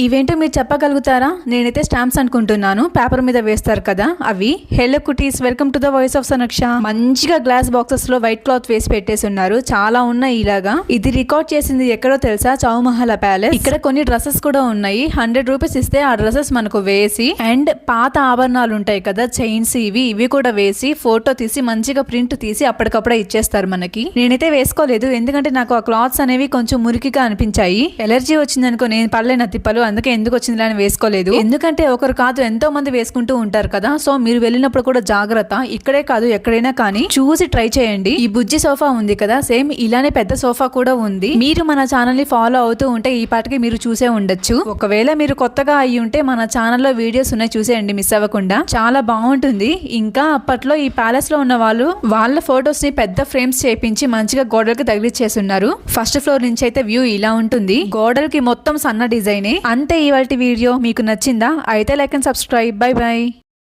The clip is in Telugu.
ఇవేంటో మీరు చెప్పగలుగుతారా? నేనైతే స్టాంప్స్ అనుకుంటున్నాను, పేపర్ మీద వేస్తారు కదా అవి. Hello cuties, welcome to the voice of సమీక్ష. మంచిగా గ్లాస్ బాక్సెస్ లో వైట్ క్లాత్ వేసి పెట్టేసి ఉన్నారు, చాలా ఉన్నాయి ఇలాగా. ఇది రికార్డ్ చేసింది ఎక్కడో తెలుసా? చౌమహల్ ప్యాలెస్. ఇక్కడ కొన్ని డ్రెస్సెస్ కూడా ఉన్నాయి. 100 రూపీస్ ఇస్తే ఆ డ్రెస్సెస్ మనకు వేసి, అండ్ పాత ఆభరణాలు ఉంటాయి కదా, చైన్స్, ఇవి కూడా వేసి ఫోటో తీసి మంచిగా ప్రింట్ తీసి అప్పటికప్పుడే ఇచ్చేస్తారు మనకి. నేనైతే వేసుకోలేదు, ఎందుకంటే నాకు ఆ క్లాత్స్ అనేవి కొంచెం మురికిగా అనిపించాయి. ఎలర్జీ వచ్చిందనుకో, నేను పడలేను తిప్పలు, అందుకే ఎందుకు వచ్చింది అని వేసుకోలేదు. ఎందుకంటే ఒకరు కాదు ఎంతో మంది వేసుకుంటూ ఉంటారు కదా. సో మీరు వెళ్ళినప్పుడు కూడా జాగ్రత్త. ఇక్కడే కాదు ఎక్కడైనా కానీ చూసి ట్రై చేయండి. ఈ బుజ్జి సోఫా ఉంది కదా, సేమ్ ఇలానే పెద్ద సోఫా కూడా ఉంది. మీరు మన ఛానల్ ని ఫాలో అవుతూ ఉంటే ఈ పాటికి మీరు చూసే ఉండొచ్చు. ఒకవేళ మీరు కొత్తగా అయ్యి ఉంటే మన ఛానల్లో వీడియోస్ ఉన్నాయి, చూసేయండి మిస్ అవ్వకుండా. చాలా బాగుంటుంది. ఇంకా అప్పట్లో ఈ ప్యాలెస్ లో ఉన్న వాళ్ళు వాళ్ళ ఫొటోస్ ని పెద్ద ఫ్రేమ్స్ చేపించి మంచిగా గోడలకి తగిలిచ్చేస్తున్నారు. ఫస్ట్ ఫ్లోర్ నుంచి అయితే వ్యూ ఇలా ఉంటుంది. గోడలకి మొత్తం సన్న డిజైనే. అంతే ఇవాల్టి వీడియో. మీకు నచ్చిందా? అయితే like and subscribe. By by.